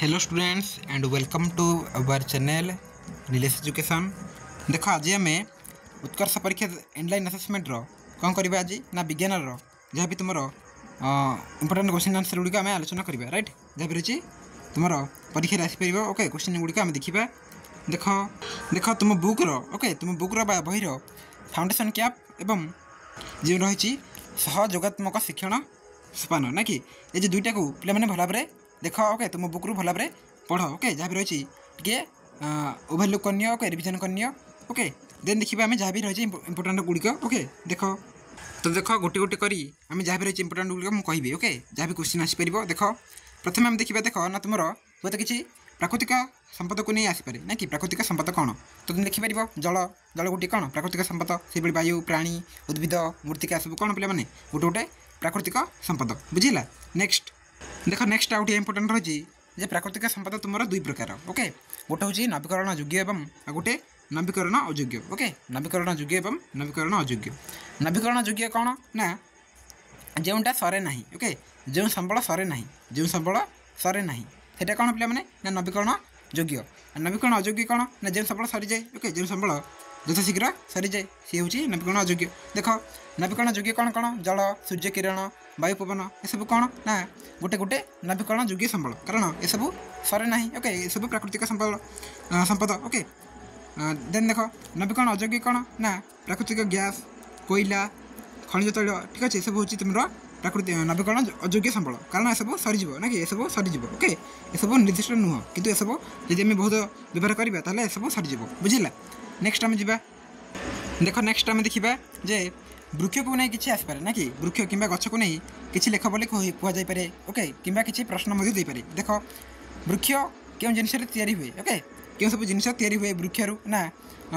Hello students and welcome to our channel Nilesh education. देख आज आम उत्कर्ष परीक्षा एंडलाइन असेसमेंट कौन करवा आज ना विज्ञान जहाँ भी तुम इंपोर्टाट क्वेश्चन आंसर गुड़िक आम आलोचना करवा राइट जहाँ भी रही तुम परीक्षा आसपर ओके क्वेश्चन गुड़िक आम देखा देख देख तुम बुक्र ओके तुम बुक्र बही फाउंडेशन कैप एवं जो रही सहयोगात्मक शिक्षण सोपान ना कि ये जो दुईटा को पे भल भाव देख ओके तुम बुक रू भल भाव पढ़ ओके जहाँ भी रही टे ओभरलुक करनी ओके रिविजन करनी ओके देन देखिए आम जहाँ भी रही इंपोर्टाट गुड़िक ओके देख तो देख गोटे गोटे करी आम जहाँ भी रही इंपोर्टाट गुड़िक मुझे कहि ओके जहाँ भी क्वेश्चन आसपर देख प्रथम आम देखा देख ना तुम हूँ तो किसी प्राकृतिक संपद को नहीं आसपे ना कि प्राकृतिक संपद कौन तो तुम देखिपर जल जल गोटे कौन प्राकृतिक संपद से वायु प्राणी उद्भिद मृत्तिका सब कौन पे गोटे गोटे प्राकृतिक संपद बुझीला। नेक्स्ट देख नेक्स्ट आउट इंपोर्टेंट रही प्राकृतिक संपद तुम दुई प्रकार ओके गोटे हूँ नवीकरण योग्य एवं गोटे नवीकरण अयोग्य ओके नवीकरण योग्य एवं नवीकरण अयोग्य। नवीकरण योग्य कौन ना जोटा सरे ना ओके जो संबल सरे ना जो संबल सरे ना सेटा कौन पे ना नवीकरण योग्य। नवीकरण अयोग्य कौन ना जो संबल सरी जाए ओके जो संबल यथा शीघ्र सरी जाए सी हूँ नवीकरण अयोग्य। देख नवीकरण योग्य कौन कौन जल सूर्य किरण वायु पवन ये सब कौन ना गोटे गोटे नवीकरण योग्य संबल कारण ये सब सरे ना ओके ये सब प्राकृतिक संपद ओके। देन देख नवीकरण अयोग्य कौन ना प्राकृतिक गैस कोयला खनिज तैल ठीक अच्छे सब हूँ तुम प्राकृतिक नवीकरण अयोग्य संबल कारण ये सब सरीज ना कि ये सब सरीज ओके ये सब निर्दिष्ट नुह कि सब जब आम बहुत व्यवहार करा ताल ये सब सरीज बुझेगा। नेक्स्ट आम जा देख नेक्स्ट आम देखा जे वृक्ष को नहीं किसी आसपे ना कि वृक्ष कि गछ को नहीं किसी लेख बोली कहुए ओके कि किसी प्रश्न दे पारे। देख वृक्ष क्यों जिनस हुए ओके क्यों सब जिन हुए वृक्षर ना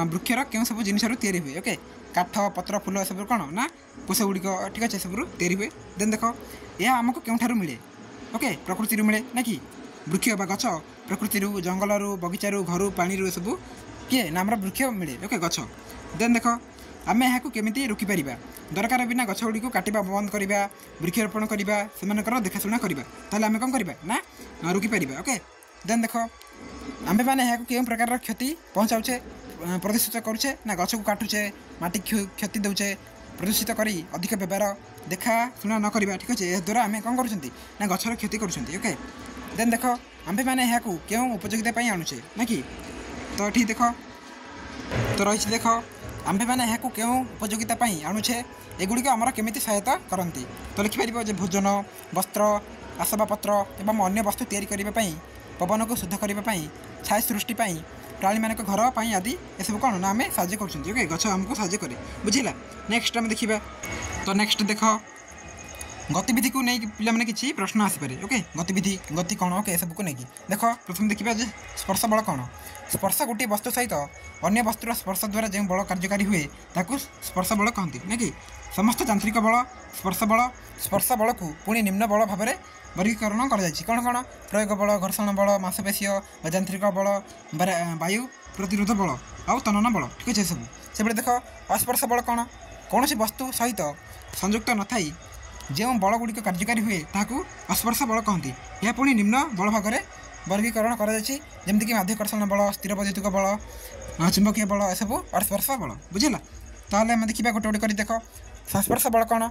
वृक्षर क्यों सब जिनस हुए ओके काठ पत्र फूल सब कौन ना कोष गुड़िक ठीक अच्छे सब हुए। देन देख यह आमको क्यों मिले ओके प्रकृति मिले ना कि वृक्ष बा गछ प्रकृति जंगल बगीचारू घर पानी सब किए ना आम वृक्ष मिले ओके गछ। देन देख आम यहाँ केमी रोकीपर दरकार बिना गछ गुड़ी काटा बंद करवा वृक्षरोपण करवा से देखाशुना करवा ताल आम कौन करवा ना रोकीपर ओके। देन देख आम मैंने यहाँ क्यों प्रकार क्षति पहुँचाऊे प्रदूषित करुचे ना गछ को काटुचे माटी क्षति दौचे प्रदूषित कर अधिक व्यवहार देखा शुणा न करवा ठीक अच्छे द्वारा आम कौन कर गचर क्षति कर ओके। देन देख आम मैंने यहाँ क्यों उपयोगिता आणुचे ना कि तो ये देख तो रही देख आम्भे मैंने यहाँ क्यों उपयोगिता आणुचे एगुड़िक आमर केमी सहायता करती तो लिखिपर भोजन वस्त्र आसबाबपत्र एवं अन्य वस्तु या पवन को शुद्ध करने छाया सृष्टि प्राणी मान घर आदि ये सब कौन ना आम साज्य कर गछ आमको साज्य करे बुझेगा। नेक्स्ट आम देखा तो नेक्स्ट देख गतिविधि को नहीं पे किसी प्रश्न आसपे ओके गतिविधि गति कौन ओके सब को लेकिन देख प्रथम देखा स्पर्श बल कौन स्पर्श गोटे वस्तु सहित अन्य वस्तुर स्पर्श द्वारा जो बल कार्यकारी हुए ताकू स्पर्श बल कहते ना कि समस्त यांत्रिक बल स्पर्श बल को पुणी निम्न बल भाव में वर्गीकरण कर कौन कौन प्रयोग बल घर्षण बल मांसपेशीय यांत्रिक बल वायु प्रतिरोध बल आउ तनन बल ठीक अच्छे सब से देख अस्पर्श बल कौन कौन सी वस्तु सहित संयुक्त न थाई जो बल गुड़िक कार्यकारी हुए ताकू अस्पर्श बल कहती यह पुणी निम्न बल भाग में वर्गीकरण करमती माध्याकर्षण बल स्थिर वैद्युतिक बल चुंबकीय बल यह सब अस्पर्श बल बुझेगा। ताहले आम देखा गोटे गोटे कर देख संस्पर्श बल कौन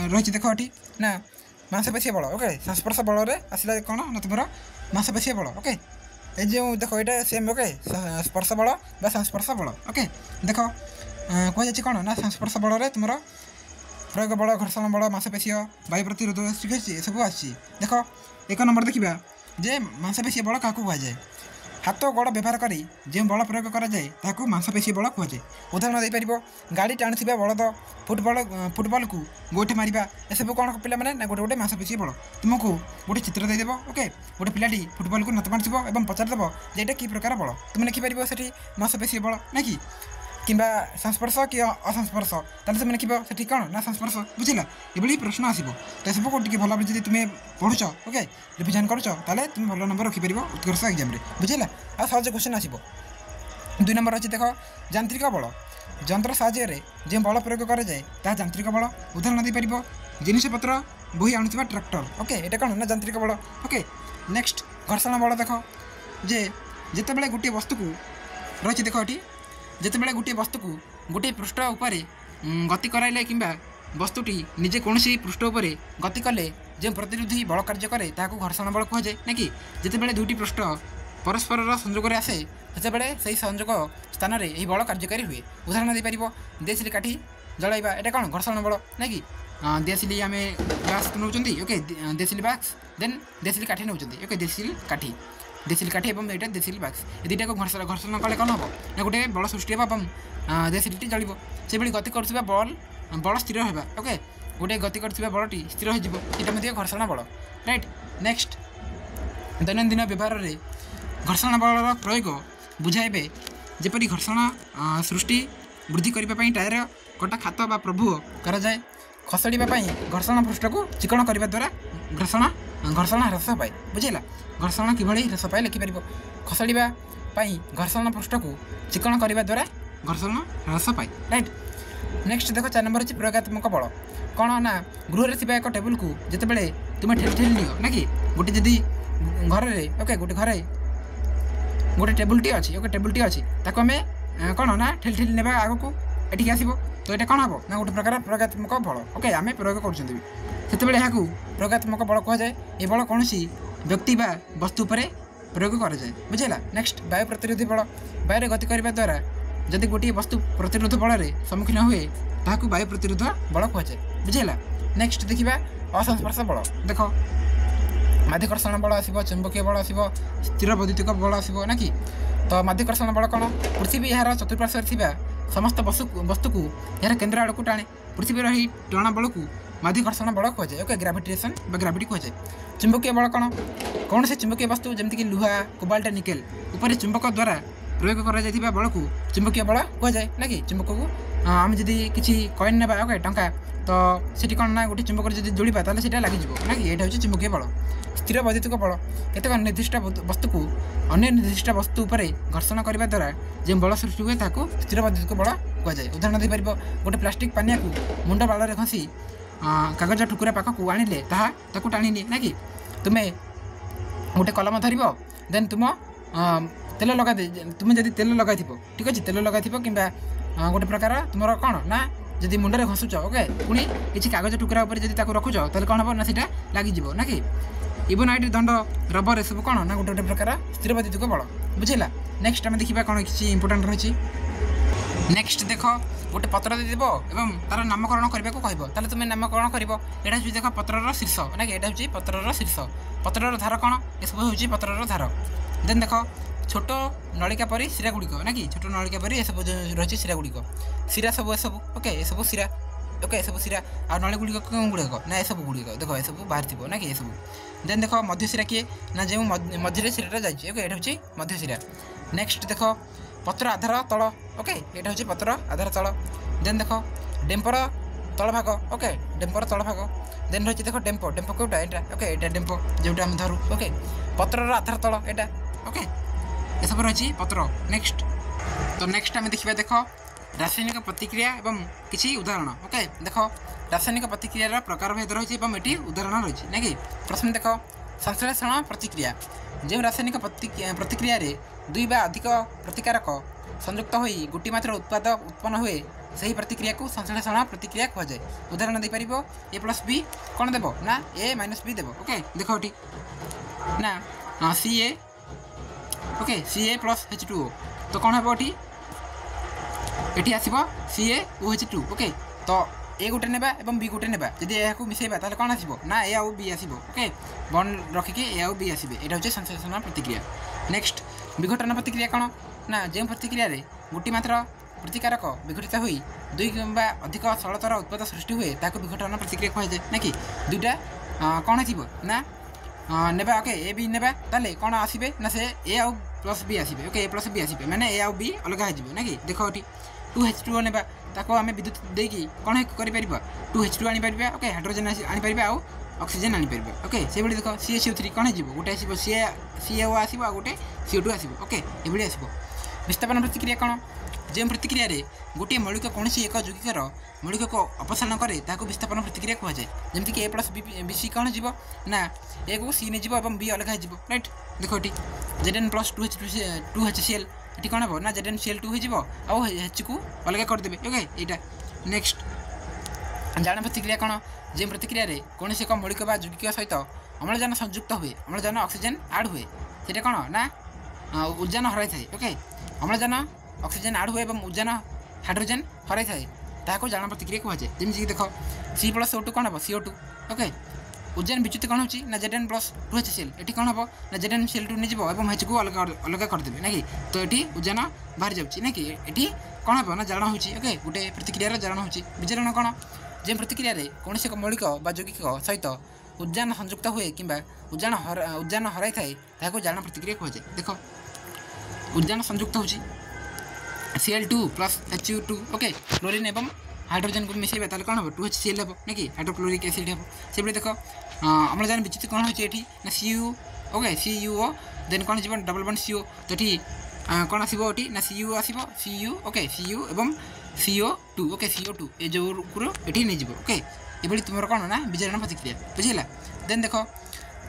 रही देख ये ना मांसपेशीय बल ओके संस्पर्श बल आसला कौन ना तुम मांसपेशीय बल ओके ये जो देख ये सेम ओके स्पर्श बल बा संस्पर्श बल ओके देख कहुई कौन ना संस्पर्श बल तुम प्रयोग बल घर्षण बल मांसपेशीय वायु प्रतिरोध ठीक है सब आसी। देख एक नंबर देखा जे मांसपेशीय बल क्या कहुए हाथ गोड़ व्यवहार कर जो बल प्रयोग कराए मांसपेशीय बल कहुए। उदाहरण दे पार गाड़ी टाणुवा बलद फुटबल को गोटे मारिबा ए सब कौन पे ना गोटे गोटे मांसपेशीय बल तुमको गोटे चित्र देदेव ओके गोटे पिलाटी फुटबल को नत मारब और पचारदेव जेटा कि प्रकार बल तुम लिखिपर से मांसपेशीय बल ना कि किंबा संस्पर्श कि असंस्पर्श ताले से लिख से कौन ना संस्पर्श बुझेगा ये प्रश्न आसो तो सब को भल भाव जब तुम पढ़ुच ओके रिविजन करुच ताले तुम भल नंबर रखिपर उत्कर्ष एग्जाम बुझेगा। आ सहज क्वेश्चन आसो 2 नंबर अच्छी देख यांत्रिक बल जंत्र साहाय्य जो बल प्रयोग कराए ता यांत्रिक बल उदाहरण दे पार जिनपत्र बोही आणुवा ट्राक्टर ओके ये कौन ना यांत्रिक बल ओके। नेक्स्ट घर्षण बल देख जे जितेबाला गोटे वस्तु को रही देख ये जितेबाला गोटे वस्तु को गोटे पृष्ठ उपर गति कराइले कि वस्तुटी निजे कौन पृष्ठ उपर गति कले जो प्रतिरोधी बल कार्य कै ताकू घर्षण बल कहुए ना कि जितेबाला दुईटी पृष्ठ परस्पर संजोग आसे सेतेबेले से संजोग स्थान में यही बल कार्यकारी हुए। उदाहरण देपर देसिली काठी जलैवा एटा कौन घर्षण बल ना कि देसिली आम बाक्स नौ ओके देसिली बाक्स देन देसिली काठी नौ ओके देसिली काठी और यहाँ देसिली बाक्स ये दुईटा को घर्षण कले कौन हम ना गोटे बल सृष्टि हे देसिली जल से गति कर बल स्थिर होगा ओके गोटे गति कर बलटी स्थिर हो घर्षण बल राइट। नेक्स्ट दैनंदिन व्यवहार में घर्षण बल प्रयोग बुझाइबे जेपरी घर्षण सृष्टि वृद्धि करने टायर कटा खात बा प्रभु कराए खसड़ापी घर्षण पृष्ठ को चिकण करने द्वारा घर्षण ह्रास पाए बुझेगा घर्षण किभली ह्रास पाए लिखिपर खसड़ापी घर्षण पृष्ठ को चिकण करने द्वारा घर्षण ह्रास पाए राइट। नेक्स्ट देख 4 नंबर अच्छी प्रयोगात्मक बल कौन ना गृह थी एक टेबुल को जितेबाला तुम्हें ठेली ठेली नियो ना कि गोटे जदि घर ओके गोटे घरे गोटे टेबुलटी अच्छी ओके टेबुलटी अच्छी ताको आम कौन ना ठेली ठेली ने आग को एटिक आसो तो ये कौन हम ना गोटे प्रकार प्रयोगात्मक बल ओके आम प्रयोग करते यहाँ प्रयोगात्मक बल कहुए ये बल कौन व्यक्ति बा वस्तु पर प्रयोग कराए बुझेगा। नेक्स्ट वायु प्रतिरोधी बल वायु गति करने द्वारा जदि गोटे वस्तु प्रतिरोध बल सम्मुखीन हुए ताकू वायु प्रतिरोध बल कहुए बुझेगा। नेक्स्ट देखा असंस्पर्श बल देख माध्याकर्षण बल आसो चुंबकीय बल आसो स्थिर वैद्युतिक बल आसो ना कि तो माध्याकर्षण बल कौन पृथ्वी यार चतुर्पार्श्व समस्त वस्तु को यार केन्द्र आड़ को टाणे पृथ्वीर ही टाण बल को माध्याकर्षण बल कहुए ओके ग्राविटेशन ग्राविटी कहुए। चुंबकीय बल कौन से चुंबकीय वस्तु जमीक लुहा कोबाल्ट निकेल उपर चुंबक द्वारा प्रयोग कर बल को चुंबकीय बल कहुए ना कि चुंबक को आम जदि किसी कॉइन नेबा ओके टंका तो सेठी कौन ना गोटे चुंबक जब जोड़ा ताले सेटा लग ना कि यहाँ हूँ चुंबकीय बल। स्थिर वैद्युतिक बल केतक निर्दिष्ट वस्तु को अन्य निर्दिष्ट वस्तु उपर घर्षण करने द्वारा जो बल सृष्टि हुए ताकू स्थिर वैद्युतिक बल कहुए। उदाहरण देपर गोटे प्लास्टिक पानिया को मुंड बाल घसी कागज टुकुरा पाख को आनिले ताकू टाणी निए ना कि तुम्हें गोटे कलम धर देन तुम तेल लगा तुम्हें जब तेल लगा ठीक अच्छे तेल लगा कि गोटे प्रकार तुम कौन ना जदि मुंडे घसुच ओके पुणी किसी कागज टुकड़ा उपर जब रखुच तो कौन हम ना सीटा लगिज ना कि इबोनाइट दंड रबर ए सब कौन ना गोटे गोटे प्रकार स्थिर वैद्युतिक बल बुझेगा। नेक्स्ट आम देखा कौन किसी इंपोर्टाट रही नेक्स्ट देख गोटे पत्र देव एवं तार नामकरण करने को कह तुम्हें नामकरण कर यहाँ हूँ देख पत्रर शीर्ष ना कि यहाँ हूँ पत्रर शीर्ष पत्रर धार कौन ये सब हूँ पत्रर धार देन देख छोट नलिका परी शिरा गुड़िक ना कि छोट नलिका परी ये सब रही शिरा गुड़िक शिरा सब ए सब ओके ये सब शिरा ओके ये सब शिरा आ नली गुड़िक कौन गुड़िक ना ये सब गुड़िक देख ये सब बाहर थी ना कि ये सब देन देख मध्य शिरा किए ना जो मझे शिराटा जाइए ओके यहाँ हूँ मध्य शिरा। नेक्स्ट देख पत्र आधार तल ओके यहाँ हूँ पत्र आधार तल देन देख डेम्पर तल भाग ओके डेम्पर तल भाग देन रही देख डेम्पो डेम्पो कौटा यहाँ ओके यहाँ डेम्पो जोटा आम धरू ओके पत्रर आधार तल यहाँ ओके ये सब रही पत्र। नेक्स्ट तो नेक्स्ट आम देखा देख रासायनिक प्रतिक्रिया एवं किसी उदाहरण ओके देख रासायनिक प्रतिक्रियार प्रकार भेद रही है उदाहरण रही ना कि प्रश्न देख संश्लेषण प्रतिक्रिया जो रासायनिक प्रतिक्रिया दुई बा अधिक प्रतिकारक संयुक्त हो गोटी मात्र उत्पाद उत्पन्न हुए सही प्रतिक्रिया को संश्लेषण प्रतिक्रिया कहुए। उदाहरण देपर ए प्लस बी कौन देव ना ए माइनस बी देव ओके देख ये ना सी ए ओके सी ए प्लस H2O तो कौन हम ये आसो सी ए ओ H2 ओके तो ए गोटे नेबा एवं बी गोटे नेबा जदि यहाँ मिसेबा ताले कौन आसो ना ए आउ बी आसो ओके बंड रखिकी ए आउ बी आसबे यहाँ हूँ संश्लेषण प्रतिक्रिया। नेक्स्ट विघटन प्रतिक्रिया कौन ना जो प्रतिक्रिया गोटी मात्र प्रतिकारक विघटित हुई दुई कि अधिक सरलतर उत्पाद सृष्टि हुए ताकू विघटन प्रतिक्रिया कहुए ना कि दुईटा कौन थी ना नेबा ओके ए बी नेबा ताले कौन आसबे ना से ए आउ प्लस बी आसबे ओके ए प्लस बी आसबे मैंने ए आउ बी अलग हो ना कि देख ये 2H2O नेबा ताको आम विद्युत देकी कौन कर 2H2 आनीपर ओके हाइड्रोजेन आनीपर आउ ऑक्सीजन आनीपर ओके से देख CaCO3 कौन हो गोटे आसो CaO आसो आ गोटे CO2 आसो ओके ये आसो। विस्थापन प्रतिक्रिया कौन जो प्रतिक्रिया गोटे मौलिक कौन एक यौगिकर मौलिक को अपसारण कै विस्थापन प्रतिक्रिया कहुए जमीक ए प्लस बी सी कौन हो ना ए को सी नहीं और बी अलग हो रईट देख ये जेडेन प्लस 2HCl ये कौन हम ना जेडेन Cl2 हो एच को अलग करदे ओके यहाँ नेक्स्ट जाण प्रतिक्रिया कौन जो प्रतिक्रिया कौन एक मौलिक यौगिक सहित अम्लजान संयुक्त हुए अम्लजान ऑक्सीजन आड हुए सीटा कौन ना उजान हर थाए ओके अम्लजान ऑक्सीजन आड हुए उजान हाइड्रोजेन हर थाए ताको जाण प्रतिक्रिया कहुए जमीक देख C+O2 कौन हम CO2 ओके उजान विच्युत कौन हो ना जेडेन प्लस 2HCl ये कौन हम ना जेडेन Cl2 नहीं और एच को अलग अलग करदे ना कि तो ये उजान बाहरी जाऊँगी ना कि ये कौन हम ना जाण होगी ओके गोटे प्रतिक्रिया जाण हो विजारण कौन जो प्रतिक्रिया कौन एक मौलिक यौगिक सहित उजान संयुक्त हुए कि उजान हर थाए ताको जाण प्रतिक्रिया कहुए देख उजान संयुक्त हो Cl2 plus H2 okay chlorine एवं हाइड्रोजन को मिसेबा ताले कौन हम 2HCl हम ना कि हाइड्रोक्लोरिक एसिड हम से देख अम्लजान विच्युत कौन होती ना Cu ओके CuO देन कौन हो डबल बॉन्ड CO तो ये कौन आसो ये ना Cu आसो Cu ओके Cu एवं CO2 ओके CO2 ये जो ये नहीं ओके ये तुम कौन ना विजारण प्रतिक्रिया बुझेगा देन देख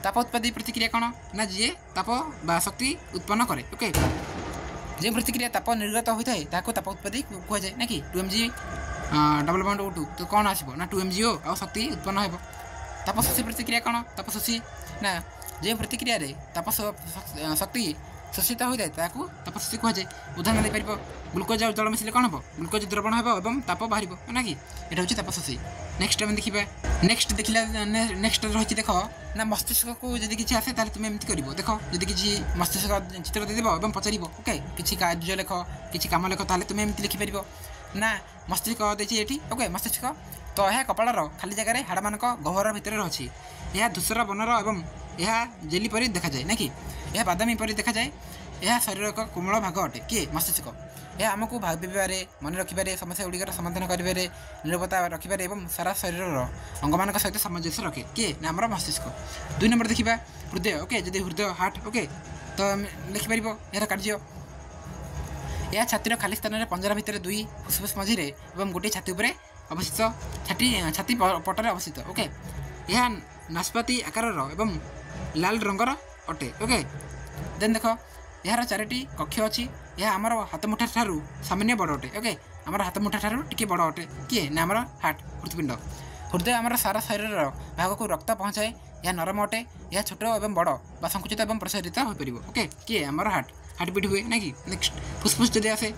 ताप उत्पादी प्रतिक्रिया कौन ना जी ताप बा शक्ति उत्पन्न करे ओके जो प्रतिक्रिया ताप निर्गत होता है ताको ताप उत्पादी कहुए ना कि 2mg डबल बॉन्ड O2 तो कौन आसो ना 2mgO आ शक्ति उत्पन्न हो ताप शोषी प्रतिक्रिया कौन ताप शोषी ना जो प्रतिक्रिया ताप शक्ति शोषित होता है ताप शोषी कहुए उदाहरण देपर ग्लुकोज और जल मिसले कौन हम ग्लुकोज द्रवण हो ताप बाहर ना कि यहाँ हूँ ताप शोषी नेक्स्ट आम देखा नेक्स्ट देखला नेक्स्ट रही देख ना मस्तिष्क को जब किसी आसे तुम एमती कर देख जब किसी मस्तिष्क चित्र देदेव और पचार ओके किसी कार्य लेख किसी कम लेख ताल तुम एमती लिखिपर ना मस्तिष्क देखिए ये ओके मस्तिष्क तो यह कपाड़र खाली जगह हाड़ मान गहर भितर अच्छी यह धूसर बनर और यह जेली परी देखा जाए ना कि यह बादामी परी देखा जाए यह शरीर एक कोमल भाग अटे किए मस्तिष्क यह आमको भावे मन रखिबारे समस्या गुड़िकर समाधान करें निरवता रखिबारे और सारा शरीर अंग मान सहित सामंजस्य रखे किए ना आम मस्तिष्क 2 नंबर देखा हृदय ओके जब हृदय हार्ट ओके तो लिखिपर यार कार्य यह छातीर खाली स्थान में पंजरा भितर 2 फुसफुस मझे और गोटे छाती उपर अवस्थित छाती पटरे अवस्थित ओके यह नाशपाती आकार एवं लाल रंगर अटे ओके देन देख यार 4टी कक्ष अच्छी यह आमर हाथ मुठा ठारू सामान्य बड़ अटे ओके आमर हाथ मुठा ठारू टिके बड़ अटे किए ना आमर हार्ट हृत्पिंड हृदय आमर सारा शरीर भाग को रक्त पहुँचाए यह नरम अटे यह छोट और बड़ बा संकुचित और प्रसारित हो पार ओके किए आमर हार्टबीट हुए ना कि नेक्स्ट फुसफुस जब आसे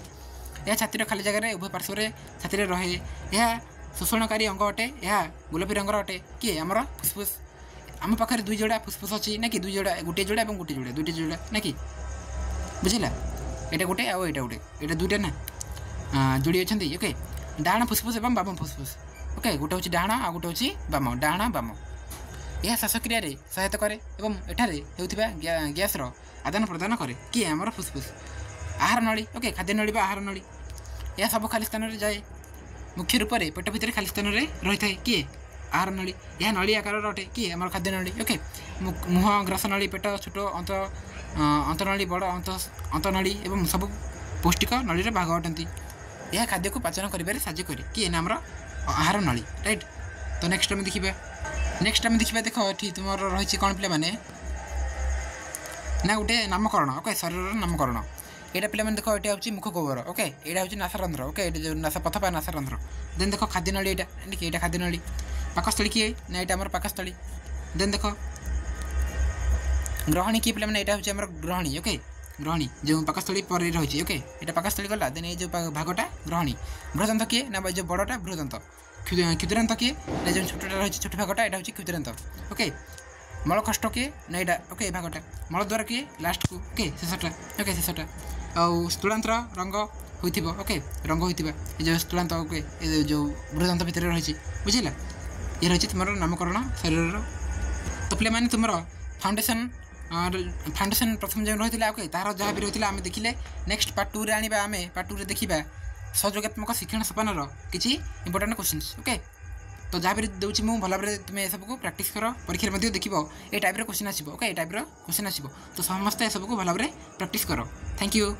यह छातीर खाली जगह उभय पार्श्व छाती रहे यह शोषणकारी अंग अटे यह गोलापी रंगर अटे किए आमर फुसफुस आम पाखे 2 जोड़ा फुसफुस अच्छी ना कि 2 जोड़ा गोटे जोड़ा और गोटे जोड़ा 2टी जोड़ा ना कि बुझला ये गोटे आउ यहाँ गोटे यहाँ 2टा ना जोड़ी अच्छा ओके डाण फुसफुस और बाम फुसफुस ओके गोटे हूँ डाण आ गोटे हूँ बाम डाण बाम यह श्वासक्रिया सहायता कै और गैस आदान प्रदान कै किए आमर फुसफुस आहार नली ओके खाद्य नली आहार नली यह सब खाली स्थान में जाए मुख्य रूप से पेट भितर खाली स्थान में रही है किए आहार नली यह नली आकार अटे किए आम खाद्य नली ओके मुह ग्रास नली पेट छोट अंतनली बड़ अंतनली और सब पौष्टिक नली भाग अटंती यह खाद्य को पाचन कर साज्य करे किए ना आमर आहार नली राइट तो नेक्स्ट आम देखा देख ये तुम रही कौन पे मैंने ना गोटे नामकरण ओके शरीर नामकरण यहाँ पे देख ये हूँ मुख गोबर ओके यहाँ हूँ नासारंध्र ओके जो नासा पथ पा नासारंध्र देन देख खाद्य नली यहाँ खाद्य नली पाकस्थली किए ना यहाँ आम पाकस्थली देन देख ग्रहणी किए पे यहाँ हूँ आम ग्रहणी ओके ग्रहणी जो पाकस्थली पर रही ओके यहाँ पाकस्थली गला देन ये भागटा ग्रहणी बृहदंत किए ना जो बड़टा बृहदंत क्षुद्रांत किए ना जो छोटा रही छोट भागटा यहाँ हूँ क्षुद्रांत ओके मल कष्ट किए ना यहाँ ओके भागटा मल द्वार किए लास्ट को ओके शेषटा ओके शेषटा आउ स्थूलांतर रंग होइथिबो ओके रंग होइथिबा ए जो स्थूलांत ओके ए जो बृहदंत भितर रही बुझिला ये रही तुम नामकरण शरीर तो पे मैंने तुम फाउंडेशन प्रथम जो रही है ओके तार जहाँ भी रही है आम देखिले नेक्स्ट पार्ट 2 आने आम पार्ट 2 देखा सहयोगात्मक शिक्षण सोपान किसी इंपोर्टेंट क्वेश्चंस ओके तो जहाँ भी दूसरी मुझे भल भाव तुम्हें सबको प्राक्ट कर परीक्षा में देख ये टाइप क्वेश्चन आसो ओके ये टाइप क्वेश्चन आसो तो समस्त सबको भल भाव प्राक्ट कर थैंक यू।